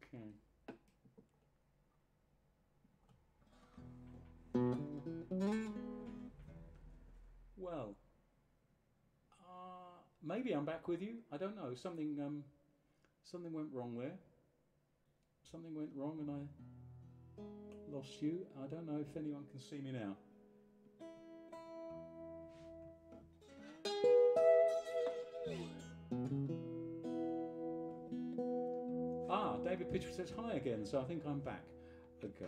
Okay. Well, maybe I'm back with you. I don't know. Something went wrong there. Something went wrong, and I lost you. I don't know if anyone can see me now. David Pitcher says hi again, so I think I'm back. Okay,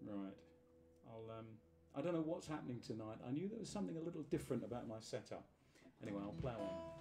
right. I don't know what's happening tonight. I knew there was something a little different about my setup. Anyway, I'll plough on.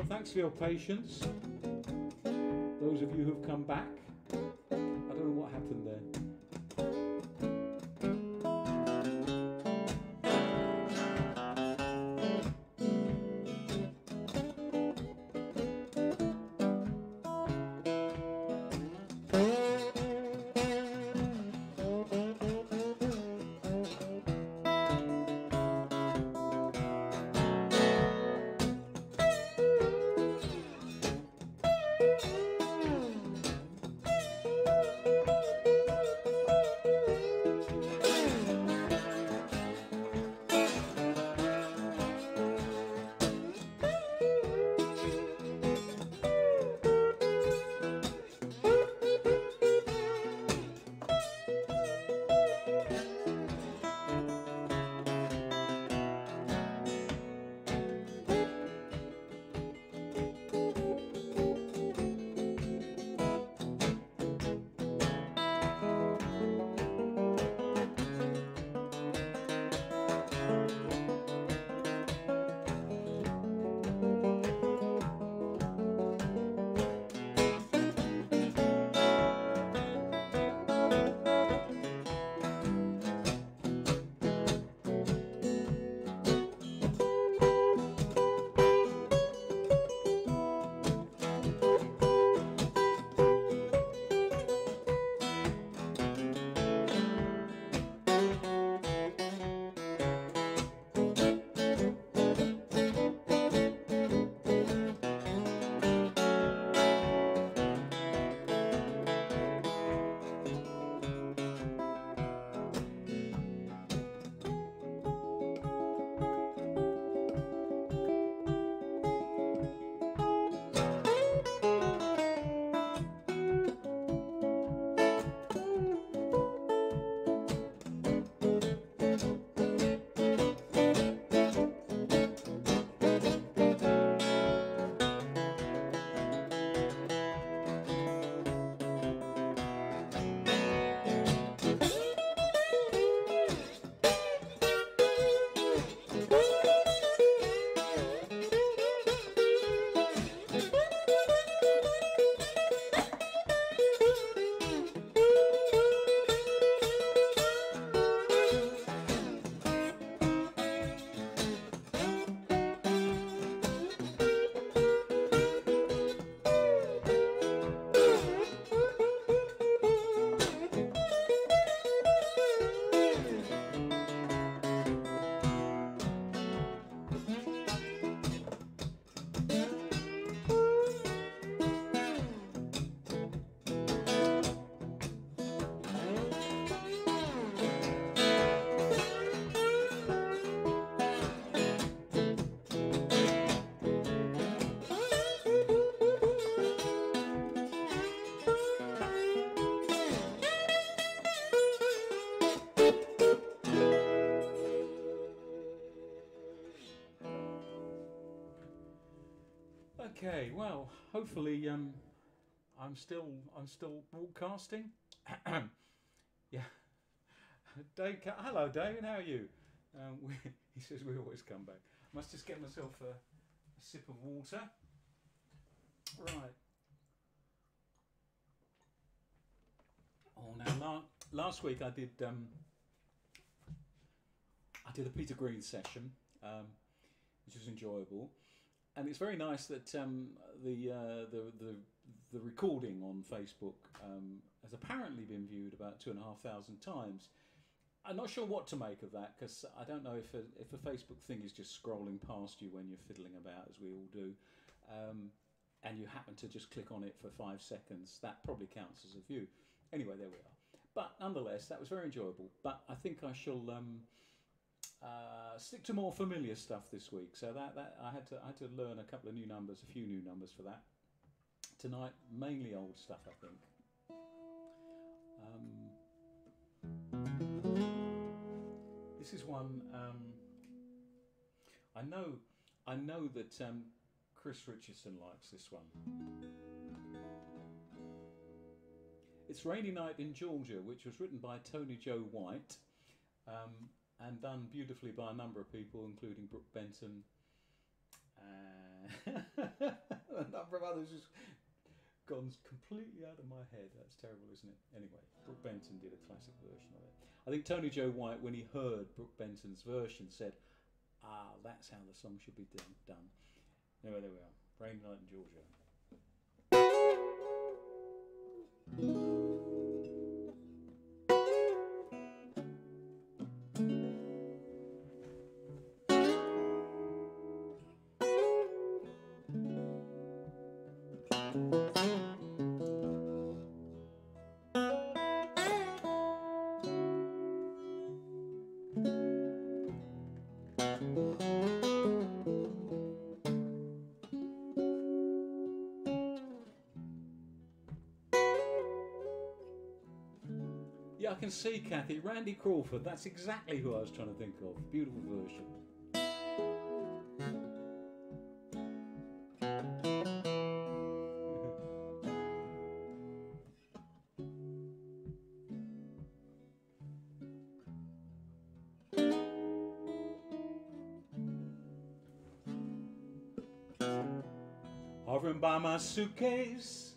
Thanks for your patience. Those of you who've come back, I don't know what happened there. Okay, well, hopefully I'm still broadcasting. Yeah, Dave. Hello, David. How are you? He says we always come back. Must just get myself a sip of water. Right. Oh, now last week I did a Peter Green session, which was enjoyable, and it's very nice that the recording on Facebook has apparently been viewed about 2,500 times. I'm not sure what to make of that, because I don't know if a Facebook thing is just scrolling past you when you're fiddling about, as we all do, and you happen to just click on it for 5 seconds. That probably counts as a view. Anyway, there we are. But nonetheless, that was very enjoyable. But I think I shall stick to more familiar stuff this week. So that I had to learn a few new numbers for that. Tonight, mainly old stuff, I think. This is one I know that Chris Richardson likes this one. It's Rainy Night in Georgia, which was written by Tony Joe White and done beautifully by a number of people, including Brooke Benton and a number of others. Who's gone completely out of my head. That's terrible, isn't it? Anyway, Brooke Benton did a classic version of it. I think Tony Joe White, when he heard Brooke Benton's version, said, that's how the song should be done. Anyway, there we are. Rainy Night in Georgia. Yeah, I can see, Kathy. Randy Crawford, that's exactly who I was trying to think of. Beautiful version. Hovering by my suitcase,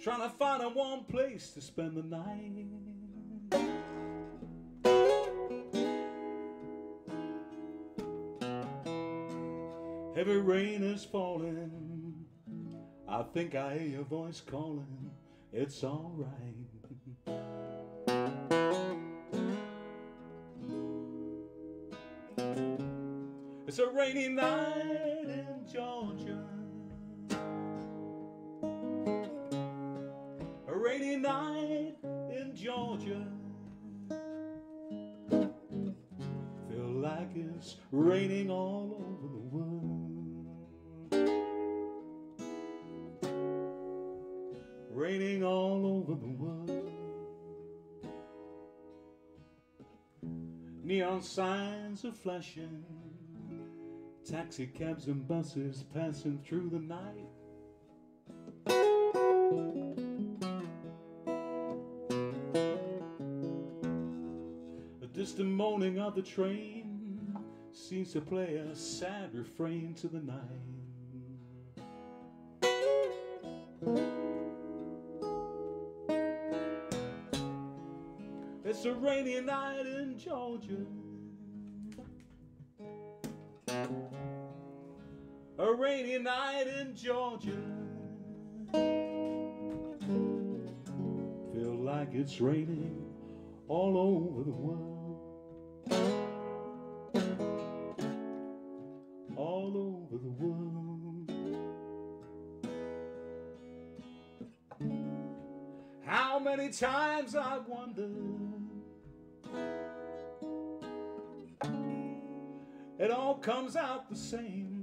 trying to find a warm place to spend the night. Heavy rain is falling, I think I hear your voice calling. It's alright. It's a rainy night in Georgia, a rainy night in Georgia. Feel like it's raining all over the world, raining all over the world. Neon signs are flashing, taxi cabs and buses passing through the night. The distant moaning of the train seems to play a sad refrain to the night. It's a rainy night in Georgia, a rainy night in Georgia. Feel like it's raining all over the world, all over the world. How many times I've wondered, it all comes out the same.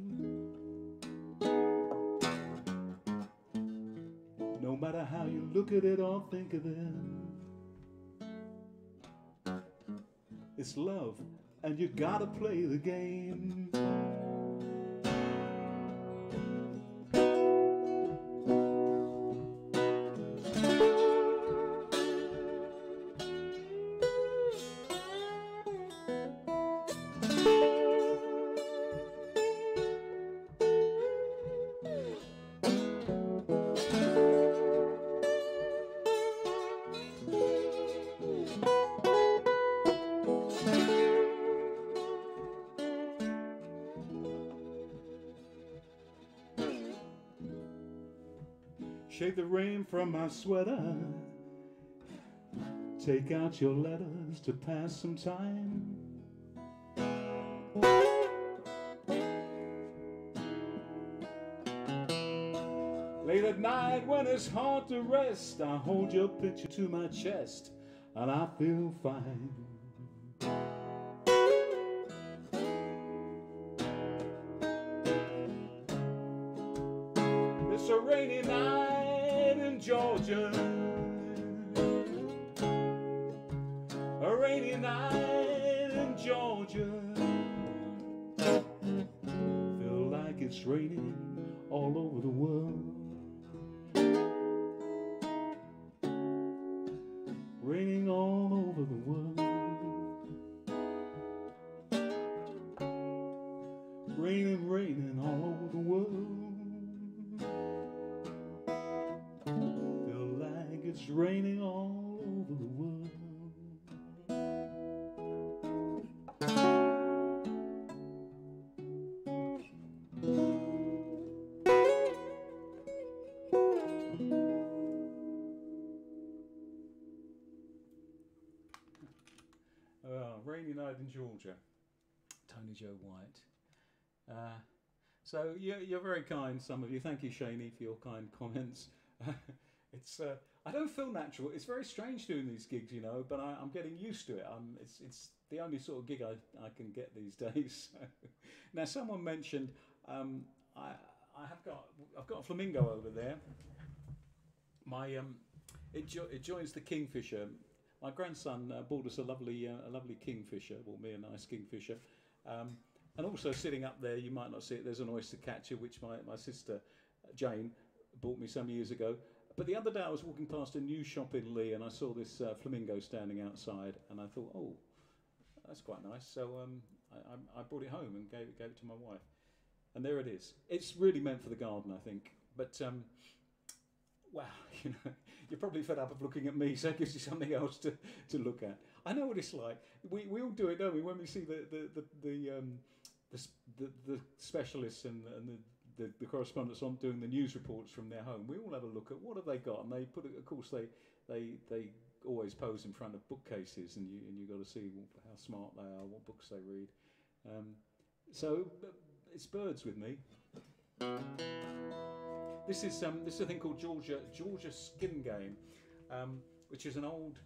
No matter how you look at it or think of it, it's love and you gotta play the game. Shake the rain from my sweater. Take out your letters to pass some time. Late at night when it's hard to rest, I hold your picture to my chest and I feel fine. It's a rainy night in Georgia, a rainy night in Georgia. Feel like it's raining all over the world. Raining all over the world. Raining, raining all over the world. Feel like it's raining all over the world. Rainy night in Georgia. Tony Joe White. So you're very kind, some of you. Thank you, Shaney, for your kind comments. It's I don't feel natural. It's very strange doing these gigs, you know, but I'm getting used to it. It's the only sort of gig I can get these days. So. Now, someone mentioned I've got a flamingo over there. My it joins the kingfisher. My grandson bought us a lovely kingfisher, bought me a nice kingfisher. And also sitting up there, you might not see it, there's an oyster catcher, which my sister Jane bought me some years ago. But the other day I was walking past a new shop in Lee and I saw this flamingo standing outside and I thought, oh, that's quite nice. So I brought it home and gave it to my wife. And there it is. It's really meant for the garden, I think. But, wow, you know, you're probably fed up of looking at me, so it gives you something else to look at. I know what it's like. We all do it, don't we? When we see the specialists and the correspondents on doing the news reports from their home, we all have a look at what have they got, and they put it. Of course, they always pose in front of bookcases, and you got to see how smart they are, what books they read. So it's birds with me. This is a thing called Georgia Skin Game, which is an old,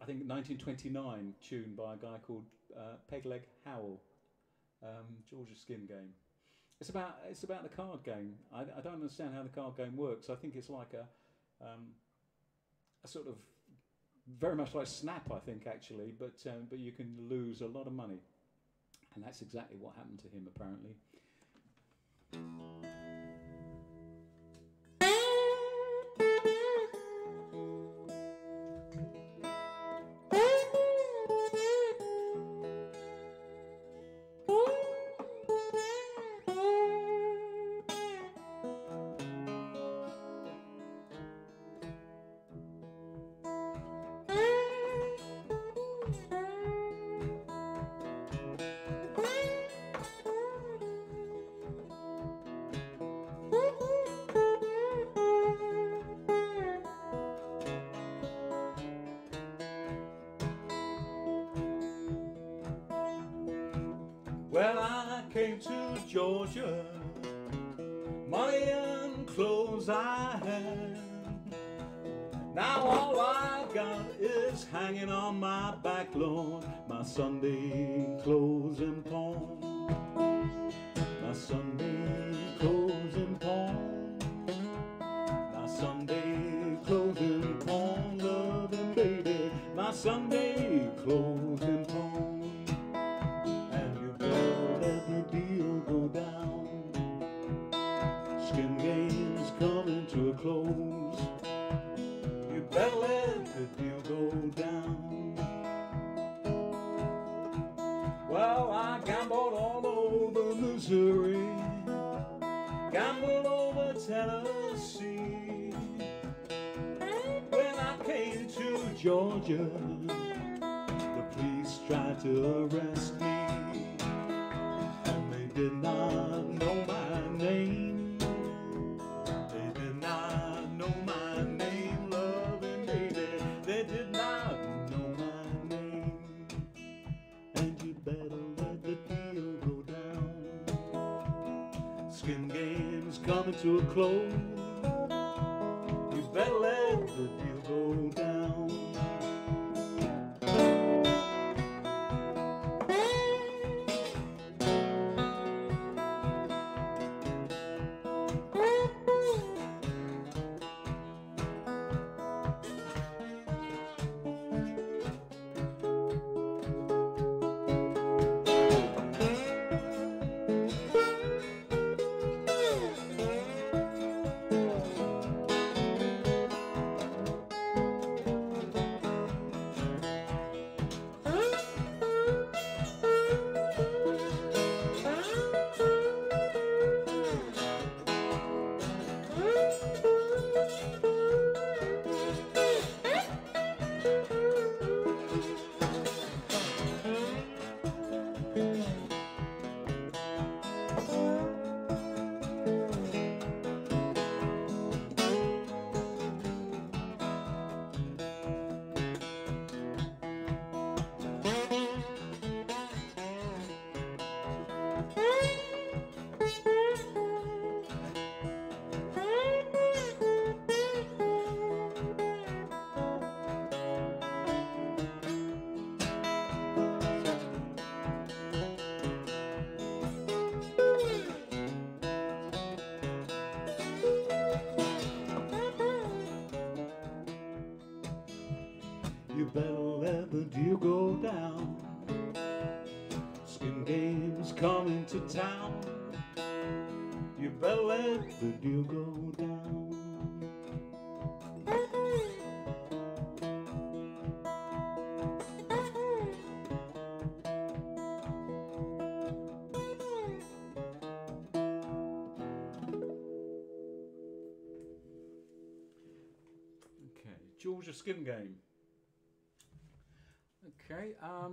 I think 1929 tune by a guy called Pegleg Howell. Georgia Skin Game. It's about the card game. I don't understand how the card game works. I think it's like a sort of very much like Snap, I think, actually, but you can lose a lot of money, and that's exactly what happened to him apparently. Well, I came to Georgia, money and clothes I had. Now all I got is hanging on my back lawn, my Sunday clothes and pawn, my Sunday clothes and pawn, my Sunday clothes and pawn, loving baby, my Sunday clothes and pawn. Go down. Skin game's coming to a close. You better let the deal go down. Well, I gambled all over Missouri, gambled over Tennessee. When I came to Georgia, the police tried to arrest me. Did not know my name. They did not know Skin game is coming to a close. You better let the deal go down. You better let the deal go down. Skin game's coming to town. You better let the deal go down. Okay, Georgia Skin Game. Okay, I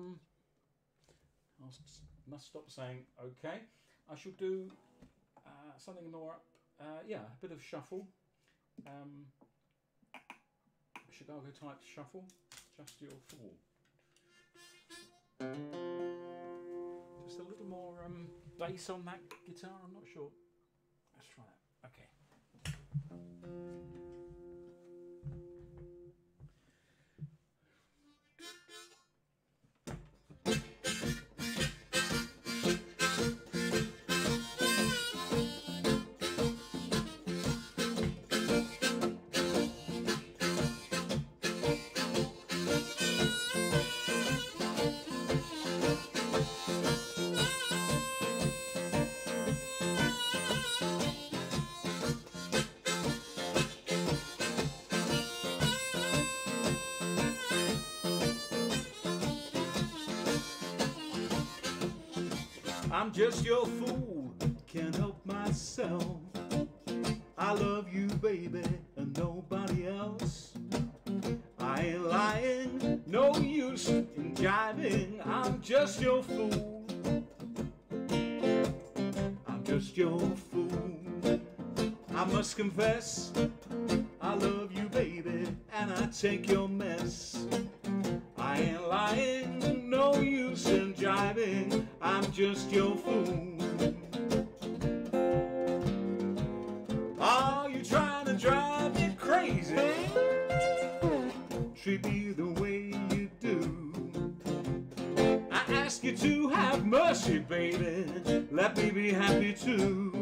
must stop saying okay. I shall do something more up, yeah, a bit of shuffle. Chicago type shuffle, just your fool. Just a little more bass on that guitar, I'm not sure. Let's try that, okay. I'm just your fool, can't help myself. I love you, baby, and nobody else. I ain't lying, no use in jiving. I'm just your fool. I'm just your fool. I must confess, I love you, baby, and I take your mess. I ain't lying, no use in jiving. I'm just your fool. Are you trying to drive me crazy? Treat me the way you do. I ask you to have mercy, baby. Let me be happy too.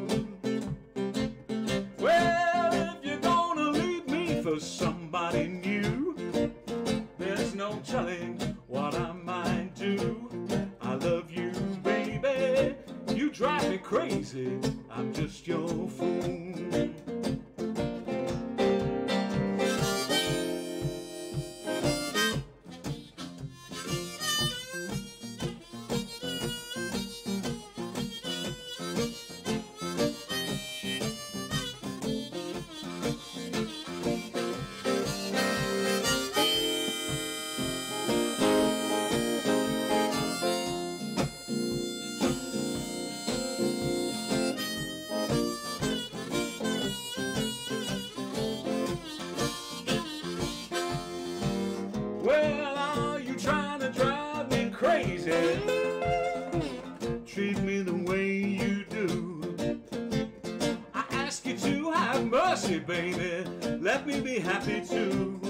Well, if you're gonna leave me for somebody new, there's no telling what I might do. I love you, baby. You drive me crazy. I'm just your fool. Well, are you trying to drive me crazy? Treat me the way you do. happy too.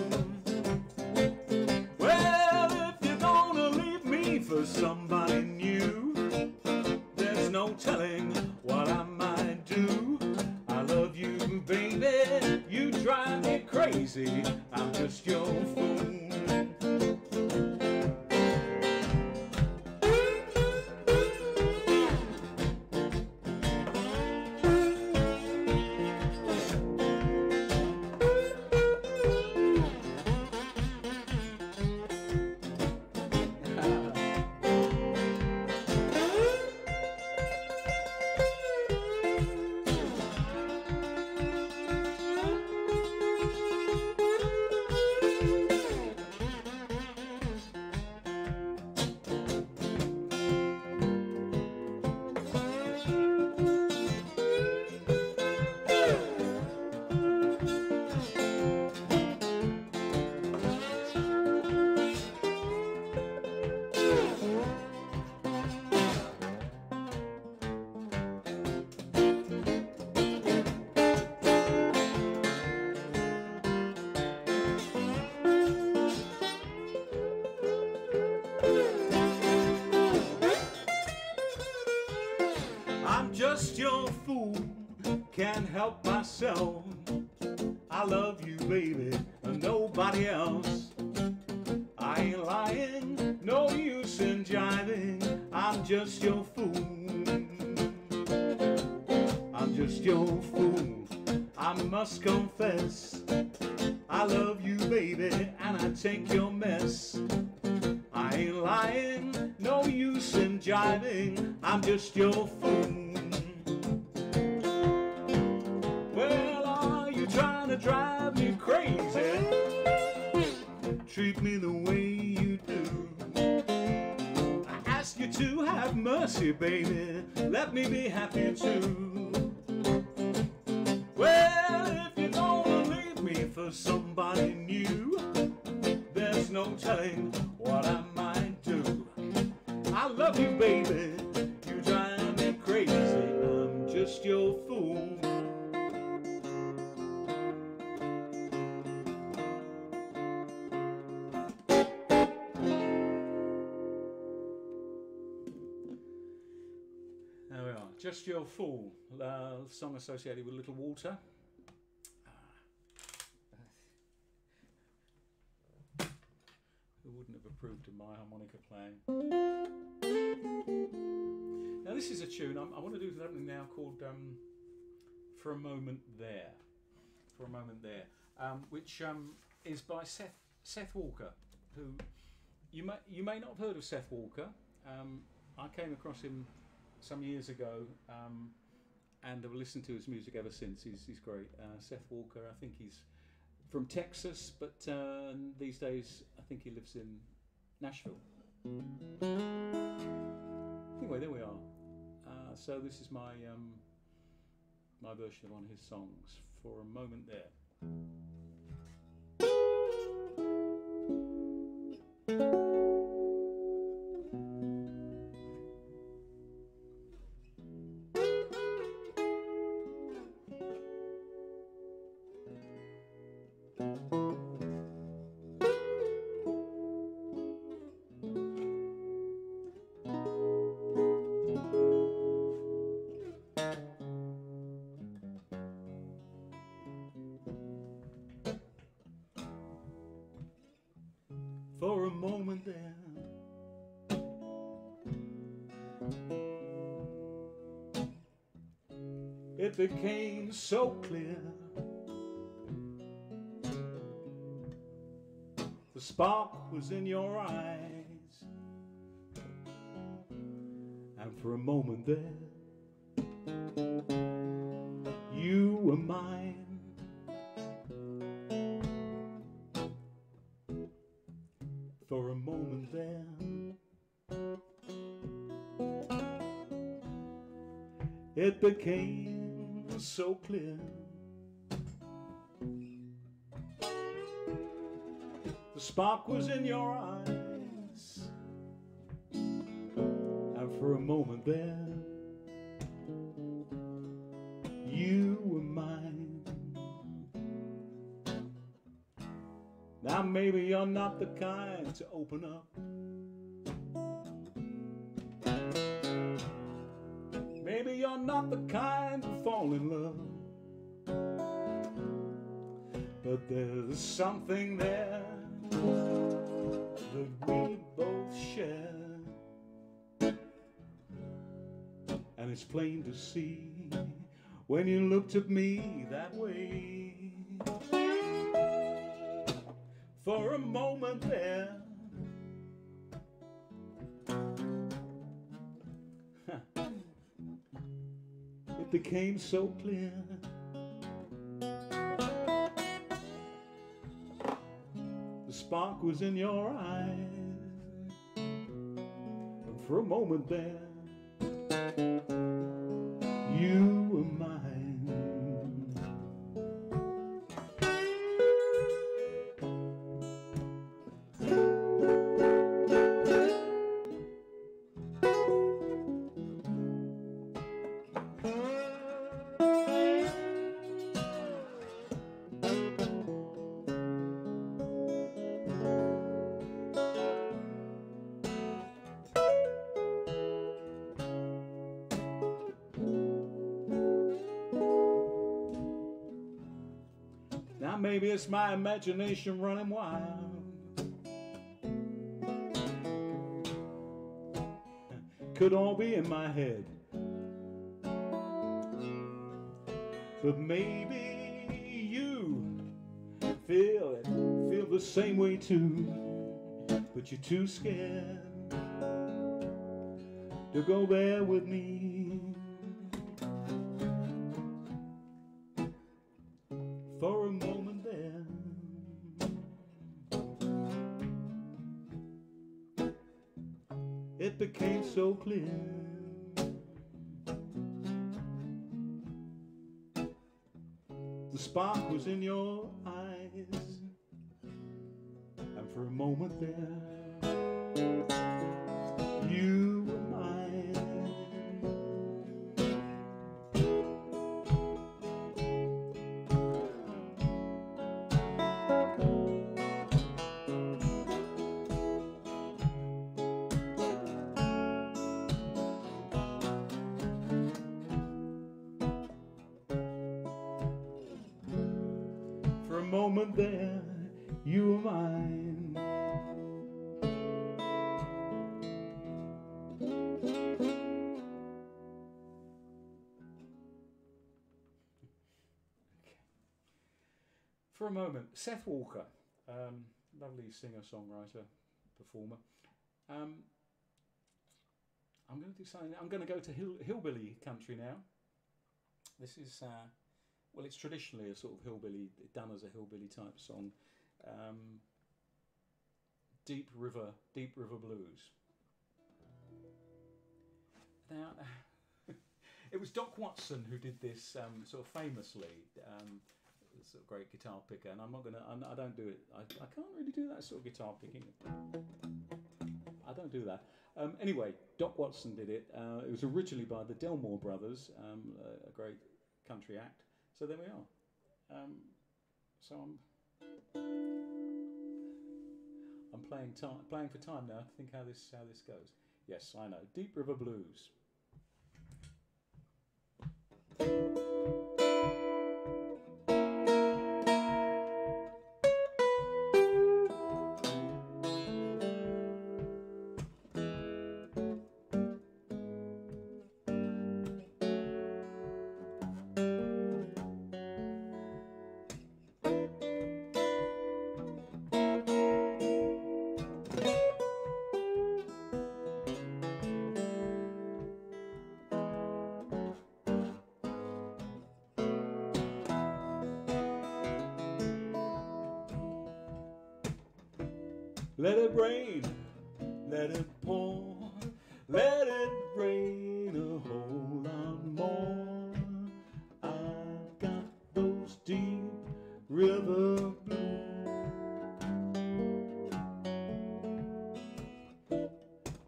Well, if you're gonna leave me for somebody new, there's no telling what I might do. I love you, baby, you drive me crazy, I'm just your fool. Just your fool, can't help myself. I love you, baby, and nobody else. I ain't lying, no use in jiving. I'm just your fool. I'm just your fool. I must confess, I love you, baby, and I take your mess. I ain't lying, no use in jiving. I'm just your fool. Drive me crazy, treat me the way you do. I ask you to have mercy, baby, let me be happy too. Well, if you're gonna leave me for somebody new, there's no telling what I might do. I love you, baby, you drive me crazy, I'm just your fool. Just Your Fool, song associated with Little Walter. Who wouldn't have approved of my harmonica playing? Now this is a tune, I want to do something now called For a Moment There. For a Moment There, which is by Seth Walker, who you may not have heard of Seth Walker. I came across him some years ago, and I've listened to his music ever since. He's great. Seth Walker, I think he's from Texas, but these days I think he lives in Nashville. Anyway, there we are. So this is my my version of one of his songs, For a Moment There. For a moment there, it became so clear. The spark was in your eyes, and for a moment there, you were mine. For a moment there, it became so clear. The spark was in your eyes, and for a moment there, you were mine. maybe you're not the kind to open up. Maybe you're not the kind to fall in love. But there's something there that we both share, and it's plain to see when you looked at me that way. For a moment there, it became so clear. The spark was in your eyes, and for a moment there, you were mine. Now maybe it's my imagination running wild. Could all be in my head. But maybe you feel it, feel the same way too. But you're too scared to go there with me. For a moment there, it became so clear. The spark was in your eyes, and for a moment there, you were mine. For a moment there, you were mine. For a moment, Seth Walker, lovely singer-songwriter, performer. I'm going to do something. I'm going to go to hillbilly country now. This is well, it's traditionally a sort of hillbilly, done as a hillbilly type song. Deep River Blues. Now, it was Doc Watson who did this sort of famously. Sort of great guitar picker, and I'm not gonna. I don't do it. I can't really do that sort of guitar picking. I don't do that. Anyway, Doc Watson did it. It was originally by the Delmore Brothers, a great country act. So there we are. So I'm playing for time now to think how this goes. Yes, I know. Deep River Blues. Let it rain, let it pour, let it rain a whole lot more. I've got those deep river blues.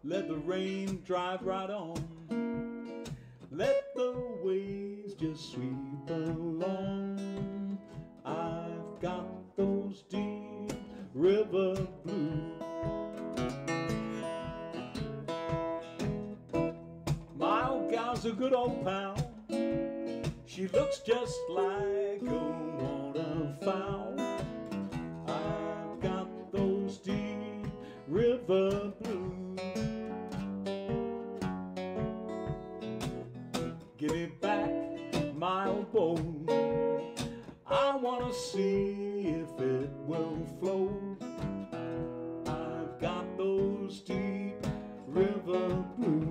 Let the rain drive right on, let the waves just sweep along. I've got those deep river blue. My old gal's a good old pal. She looks just like a waterfowl. I've got those deep river blues. Give me back my old boat. I wanna see if it will float. I've got those deep river blues.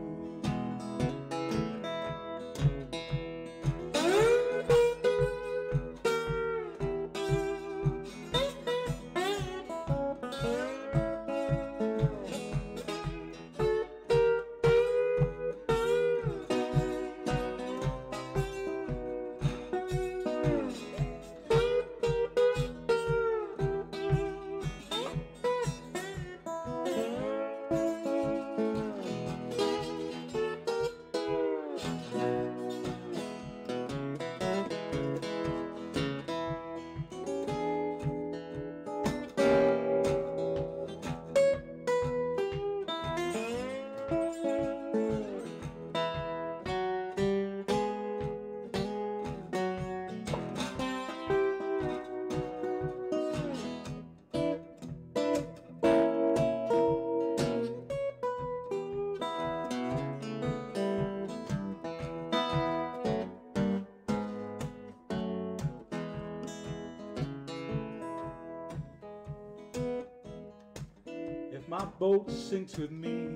If my boat sinks with me,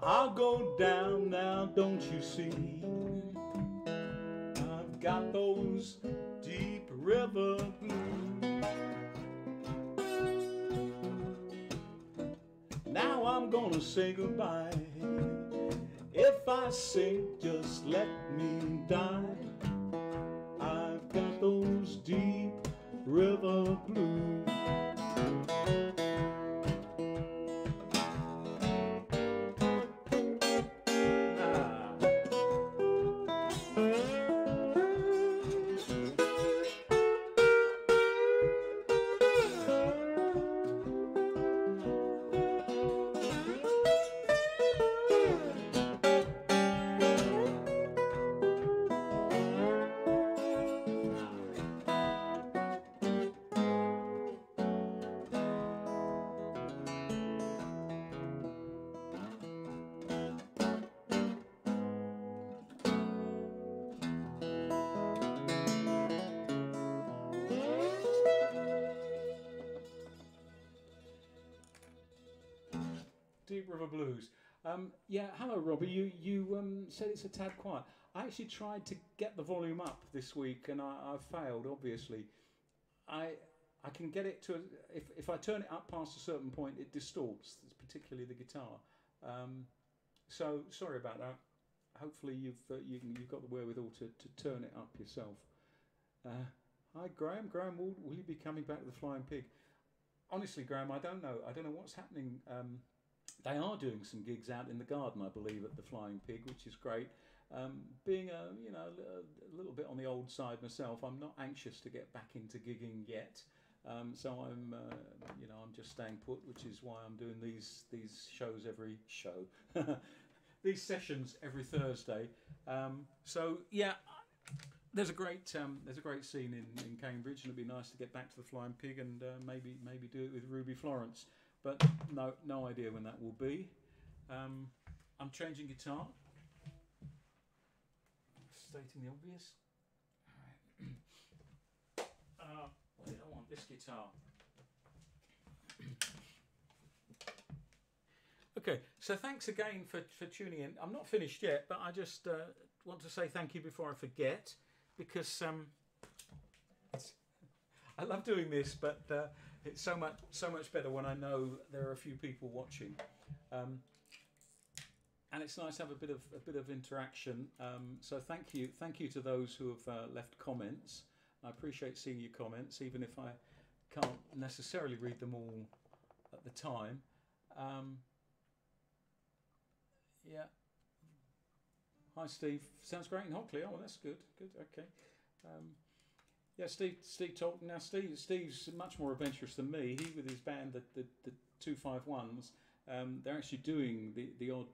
I'll go down now, don't you see? I've got those deep river blues. Now I'm gonna say goodbye. If I sink, just let me die. I've got those deep river blues. Deep River Blues. Yeah, hello Robbie. You said it's a tad quiet. I actually tried to get the volume up this week and I failed. Obviously, I can get it to if I turn it up past a certain point, it distorts, particularly the guitar. So sorry about that. Hopefully you've got the wherewithal to turn it up yourself. Hi Graham. Graham, will you be coming back to the Flying Pig? Honestly, Graham, I don't know. I don't know what's happening. They are doing some gigs out in the garden, I believe, at the Flying Pig, which is great. Being a little bit on the old side myself, I'm not anxious to get back into gigging yet. So I'm just staying put, which is why I'm doing these shows these sessions every Thursday. So yeah, there's a great scene in Cambridge, and it'd be nice to get back to the Flying Pig and maybe do it with Ruby Florence. But no idea when that will be. I'm changing guitar. Stating the obvious. Why did I want this guitar? Okay, so thanks again for tuning in. I'm not finished yet, but I just want to say thank you before I forget, because I love doing this, but it's so much better when I know there are a few people watching, and it's nice to have a bit of interaction. So thank you to those who have left comments. I appreciate seeing your comments, even if I can't necessarily read them all at the time. Yeah. Hi Steve. Sounds great in Hockley. Oh, well, that's good. Good. Okay. Yeah, Steve talked. Now Steve's much more adventurous than me. He with his band, the 251s, they're actually doing the odd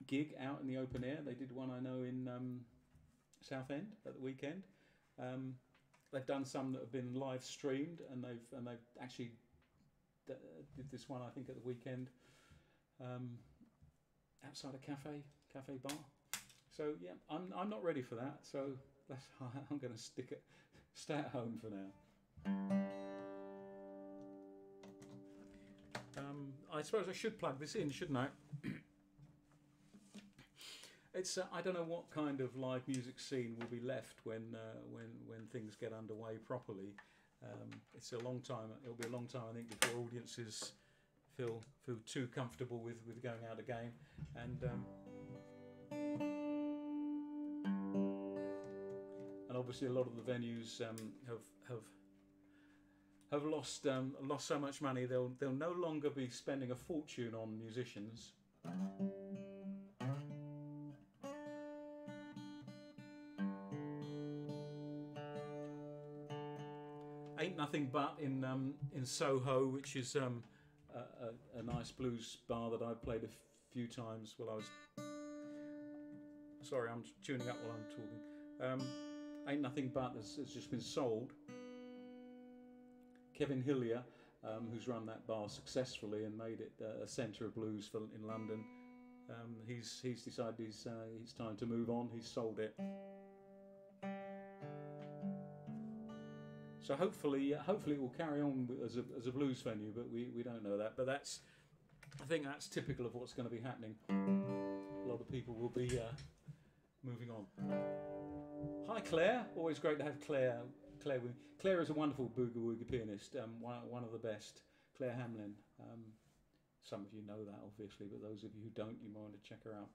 gig out in the open air. They did one, I know, in Southend at the weekend. They've done some that have been live streamed, and they've actually did this one, I think, at the weekend outside a cafe bar. So yeah, I'm not ready for that. So I'm going to stay at home for now. I suppose I should plug this in, shouldn't I? It's I don't know what kind of live music scene will be left when things get underway properly. It's a long time. It'll be a long time, I think, before audiences feel too comfortable with going out again. And obviously, a lot of the venues have lost so much money. They'll no longer be spending a fortune on musicians. Ain't Nothing But in Soho, which is a nice blues bar that I've played a few times while I was. Sorry, I'm tuning up while I'm talking. Ain't Nothing But has just been sold. Kevin Hillier, who's run that bar successfully and made it a centre of blues in London, he's decided it's time to move on. He's sold it. So hopefully it will carry on as a blues venue, but we don't know that. But I think that's typical of what's going to be happening. A lot of people will be moving on. Hi Claire, always great to have Claire. Claire is a wonderful boogie woogie pianist, one of the best. Claire Hamlin. Some of you know that obviously, but those of you who don't, you might want to check her out.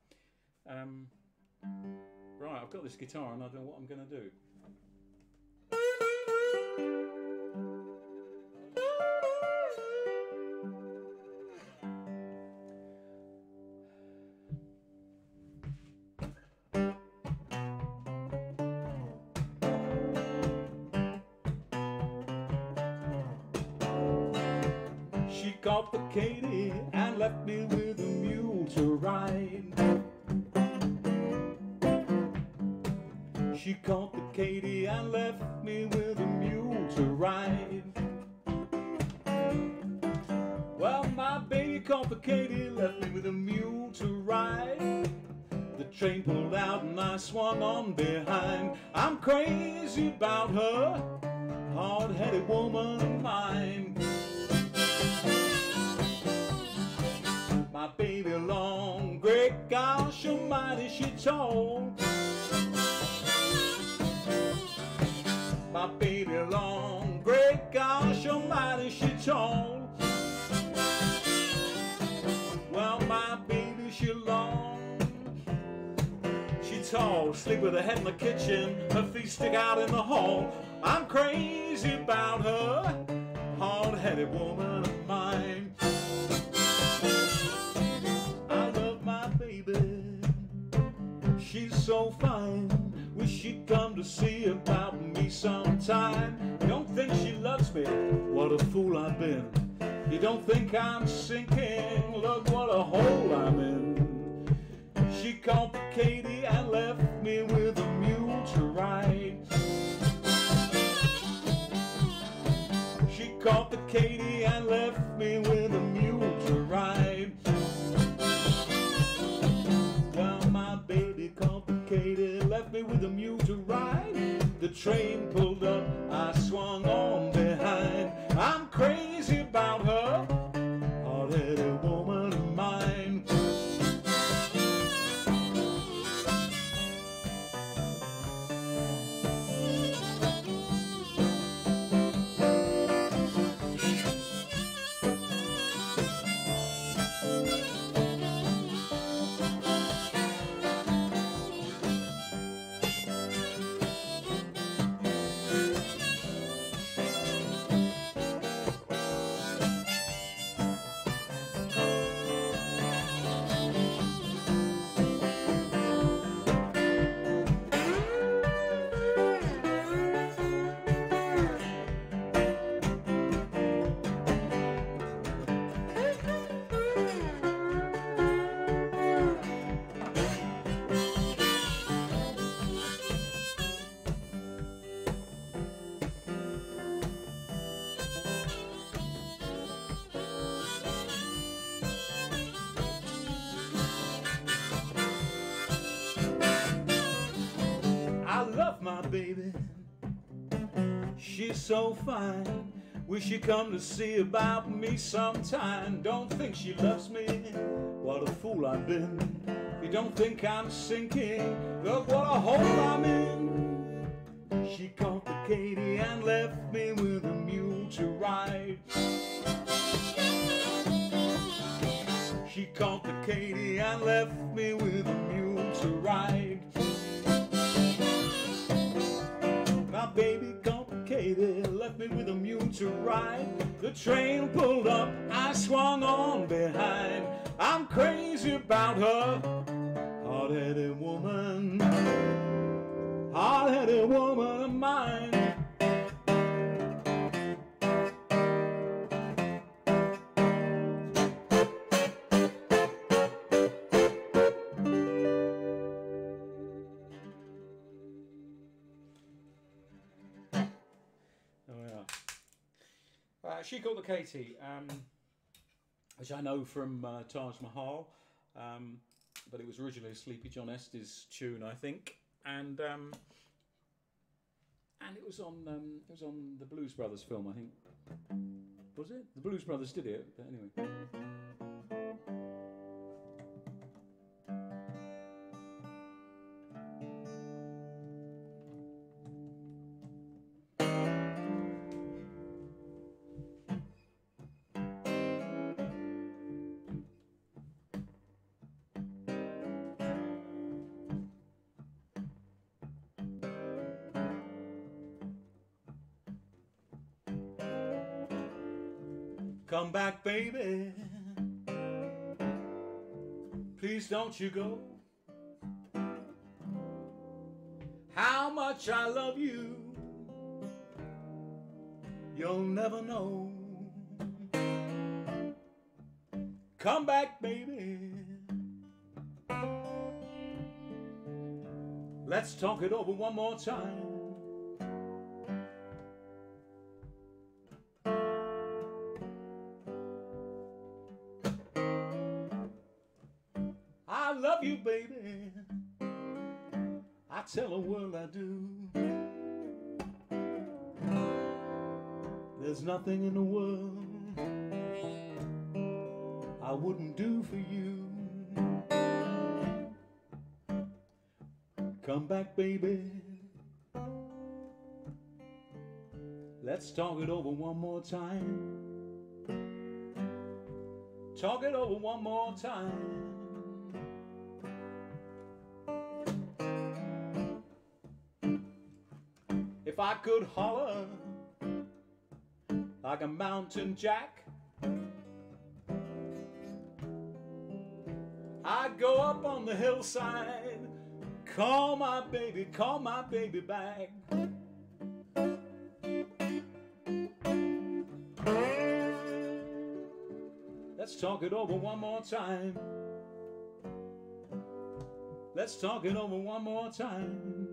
Right, I've got this guitar and I don't know what I'm going to do. She caught the Katy and left me with a mule to ride. She caught the Katy and left me with a mule to ride. Well, my baby caught the Katy, left me with a mule to ride. The train pulled out and I swung on behind. I'm crazy about her, hard-headed woman of mine. My baby long, great gosh almighty, she tall. My baby long, great gosh almighty, she tall. Well, my baby, she long, she tall. Sleep with her head in the kitchen, her feet stick out in the hall. I'm crazy about her, hard-headed woman of mine. She's so fine, wish she'd come to see about me sometime. You don't think she loves me? What a fool I've been. You don't think I'm sinking? Look what a hole I'm in. She caught the Katy and left me with a mule to ride. She caught the Katy and left me with a mule to ride. Left me with a mule to ride. The train pulled up, I swung on behind. I'm crazy about her, hard-headed woman of mine. so fine. Wish you'd come to see about me sometime. Don't think she loves me, what a fool I've been. You don't think I'm sinking, look what a hole I'm in. She caught the Katy and left me with a mule to ride. She caught the Katy and left me with a mule to ride. My baby caught the Katy, left me with a mule to ride. The train pulled up, I swung on behind. I'm crazy about her, hard-headed woman, hard-headed woman of mine. She Caught the Katy, which I know from Taj Mahal, but it was originally a Sleepy John Estes tune, I think, and it was on the Blues Brothers film, I think. Was it? The Blues Brothers did it, but anyway. Come back, baby, please don't you go. How much I love you, you'll never know. Come back, baby, let's talk it over one more time. I love you, baby, I tell the world I do. There's nothing in the world I wouldn't do for you. Come back, baby, let's talk it over one more time. Talk it over one more time. If I could holler like a mountain jack, I'd go up on the hillside, call my baby back. Let's talk it over one more time. Let's talk it over one more time.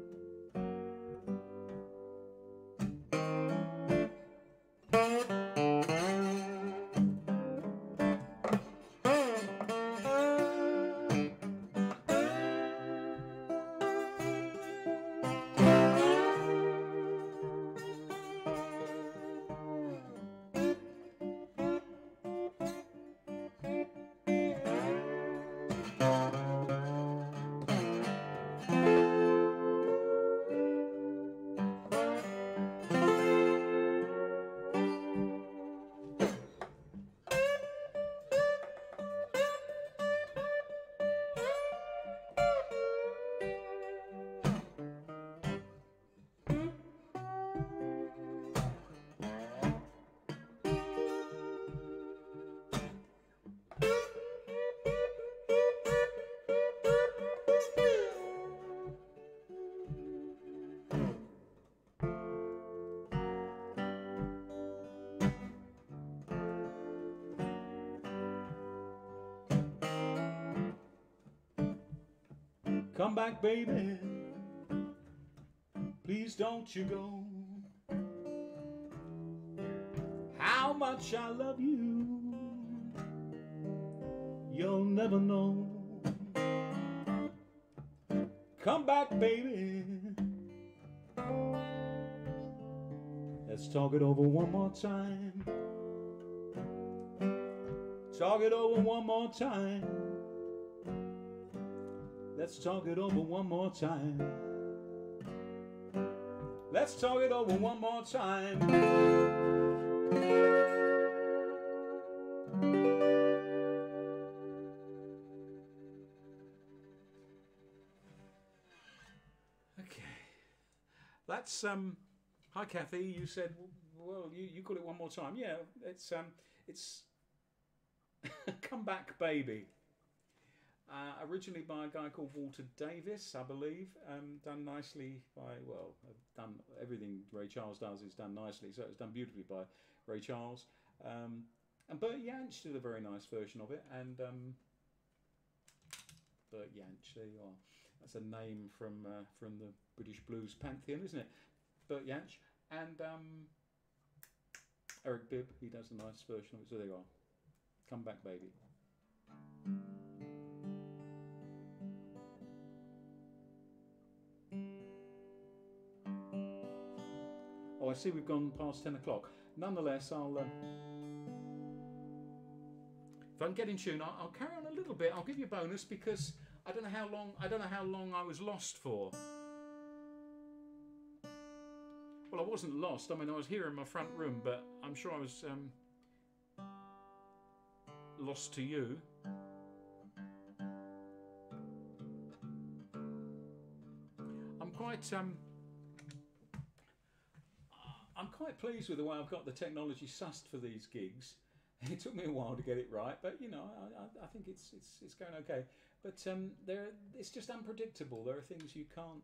Come back, baby, please don't you go. How much I love you, you'll never know. Come back, baby, Let's talk it over one more time. Talk it over one more time. Let's talk it over one more time. Let's talk it over one more time. Okay. That's hi Kathy, you said, well, you call it one more time. Yeah, it's Come Back Baby. Originally by a guy called Walter Davis, I believe. Done nicely by, well, done everything Ray Charles does is done nicely, so it's done beautifully by Ray Charles. And Bert Jansch did a very nice version of it, and Bert Jansch, there you are. That's a name from the British blues pantheon, isn't it? Bert Jansch. And Eric Bibb, he does a nice version of it, so there you are. Come Back Baby. Oh, I see we've gone past 10 o'clock. Nonetheless, I'll if I can get in tune, I'll carry on a little bit. I'll give you a bonus because I don't know how long I was lost for. Well, I wasn't lost. I mean, I was here in my front room, but I'm sure I was lost to you. I'm quite pleased with the way I've got the technology sussed for these gigs. It took me a while to get it right, but you know, I think it's going okay. But it's just unpredictable. There are things you can't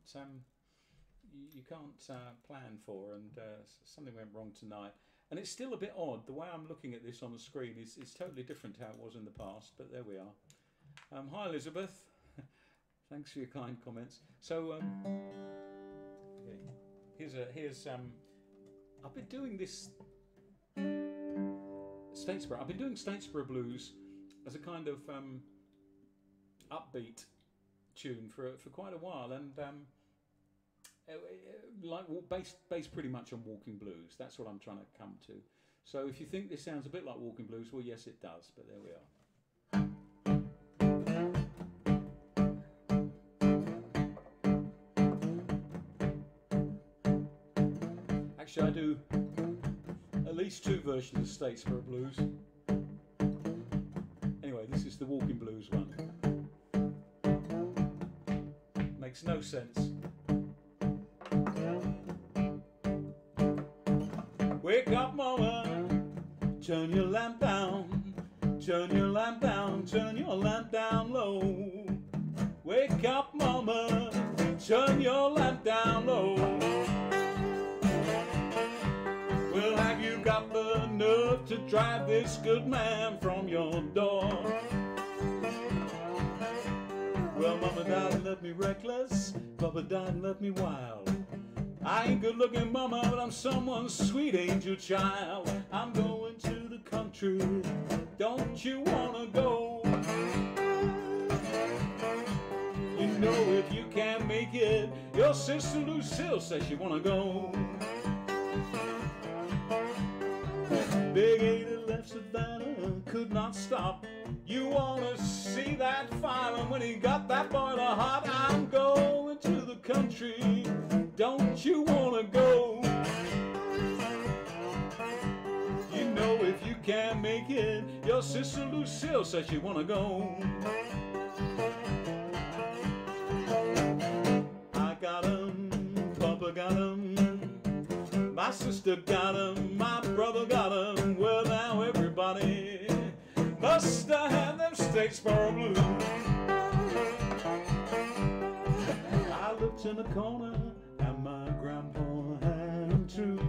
plan for, and something went wrong tonight. And it's still a bit odd. The way I'm looking at this on the screen is totally different to how it was in the past. But there we are. Hi Elizabeth. Thanks for your kind comments. So here's I've been doing this Statesboro. I've been doing Statesboro Blues as a kind of upbeat tune for quite a while, and like based pretty much on walking blues. That's what I'm trying to come to. So if you think this sounds a bit like walking blues, well, yes, it does. But there we are. Actually, I do at least two versions of Statesboro Blues. Anyway, this is the walking blues one. Makes no sense. Wake up, mama, turn your lamp down, turn your lamp down, turn your lamp down low. Wake up, mama, turn your lamp down low. Well, have you got the nerve to drive this good man from your door? Well, mama died and left me reckless, papa died and left me wild. I ain't good looking, mama, but I'm someone's sweet angel child. I'm going to the country, don't you wanna go? You know if you can't make it, your sister Lucille says she wanna go. Big 80 left Savannah, could not stop. You wanna see that fire, and when he got that boiler hot, I'm going to the country, don't you wanna go? You know if you can't make it, your sister Lucille says she wanna go. I got him, Papa got him, my sister got him, my brother got him. Well, now everybody must have had them Statesboro Blues. I looked in the corner and my grandpa had him too.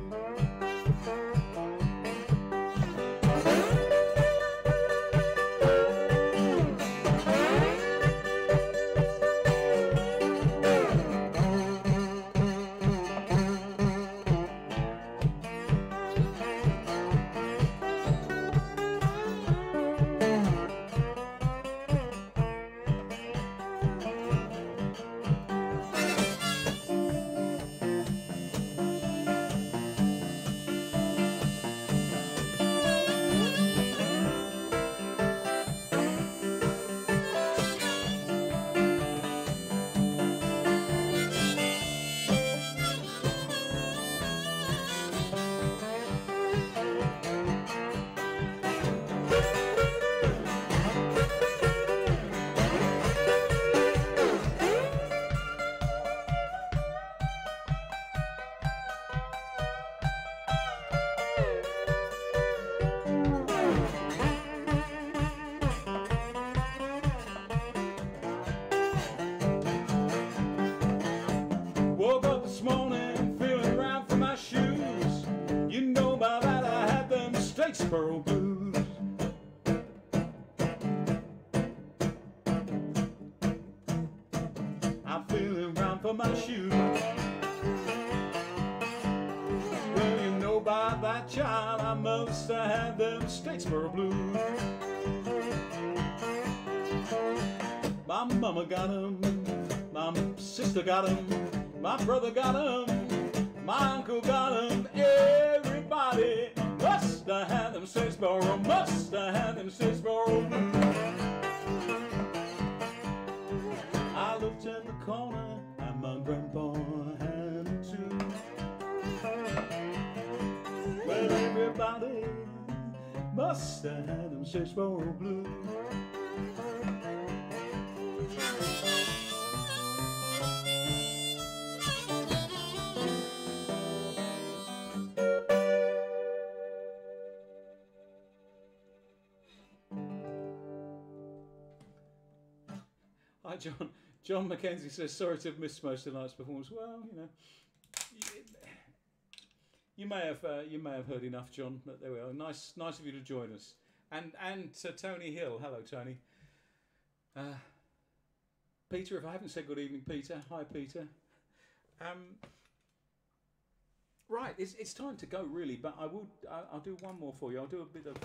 I'm feeling round for my shoe. Well, you know by that child, I must have had them Statesboro Blues. My mama got 'em, my sister got 'em, my brother got 'em, my uncle got 'em. Everybody must have had them Statesboro, must have had them Statesboro Blues. I looked in the corner and my grandpa had it too. Well, everybody must have had them Statesboro Blues. Hi, John. John Mackenzie says, sorry to have missed most of tonight's performance. Well, you know, you may have heard enough, John. But there we are. Nice of you to join us. And to Tony Hill. Hello, Tony. Peter, if I haven't said good evening, Peter. Hi, Peter. Right, it's time to go really, but I'll do one more for you. I'll do a bit of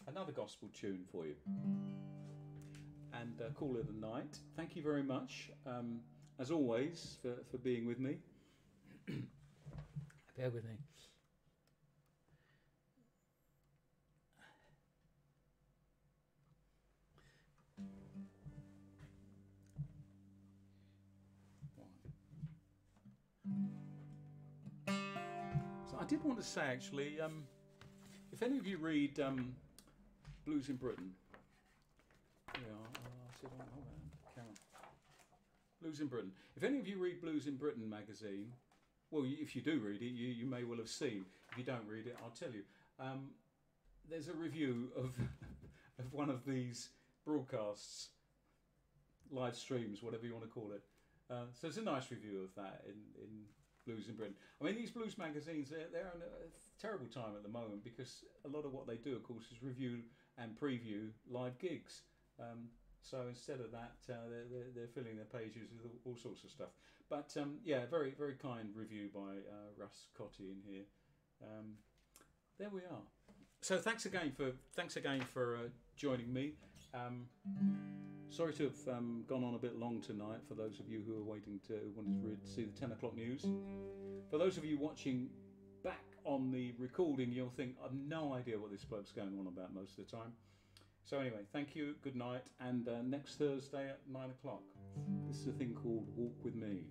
another gospel tune for you. And call it a night. Thank you very much, as always, for being with me. Bear with me. So I did want to say, actually, if any of you read Blues in Britain, Blues in Britain. If any of you read Blues in Britain magazine, well, if you do read it, you may well have seen. If you don't read it, I'll tell you. There's a review of of one of these broadcasts, live streams, whatever you want to call it. So it's a nice review of that in Blues in Britain. I mean, these blues magazines, they're on a terrible time at the moment because a lot of what they do, of course, is review and preview live gigs. So instead of that, they're filling their pages with all sorts of stuff. But yeah, very, very kind review by Russ Cotty in here. There we are. So thanks again for joining me. Sorry to have gone on a bit long tonight for those of you who are wanted to see the 10 o'clock news. For those of you watching back on the recording, you'll think, I've no idea what this bloke's going on about most of the time. So anyway, thank you, good night, and next Thursday at 9 o'clock, this is a thing called Walk With Me.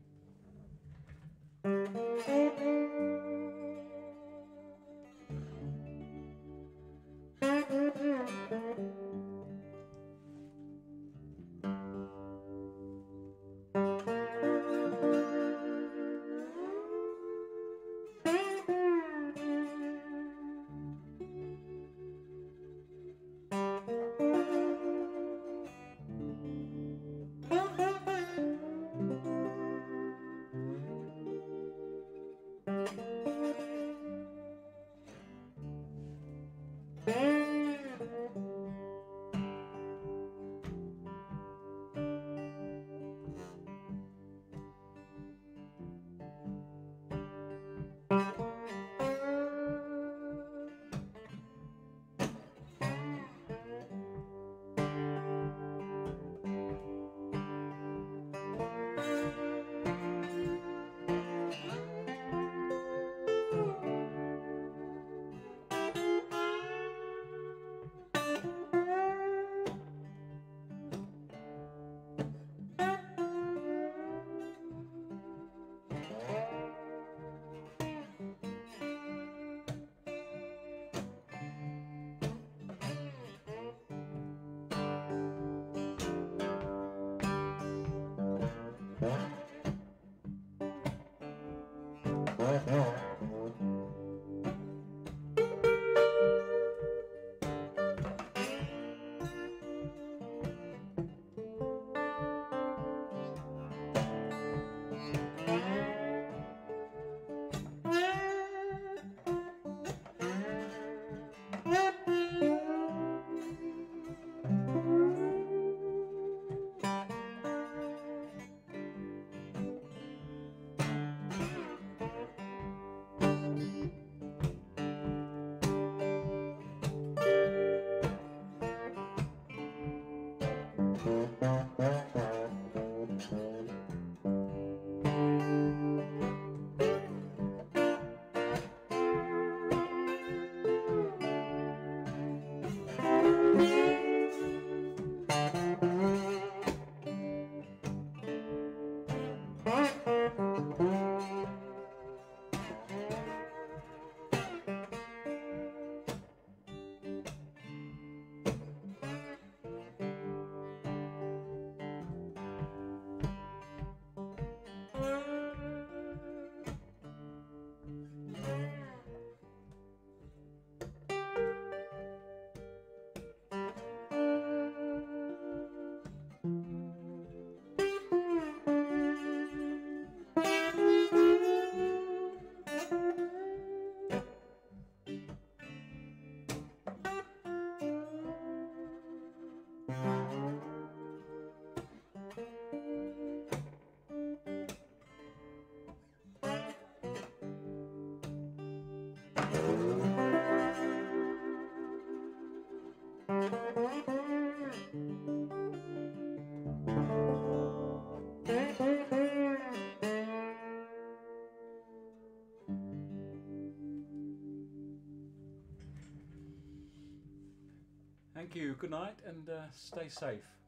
Thank you, good night, and stay safe.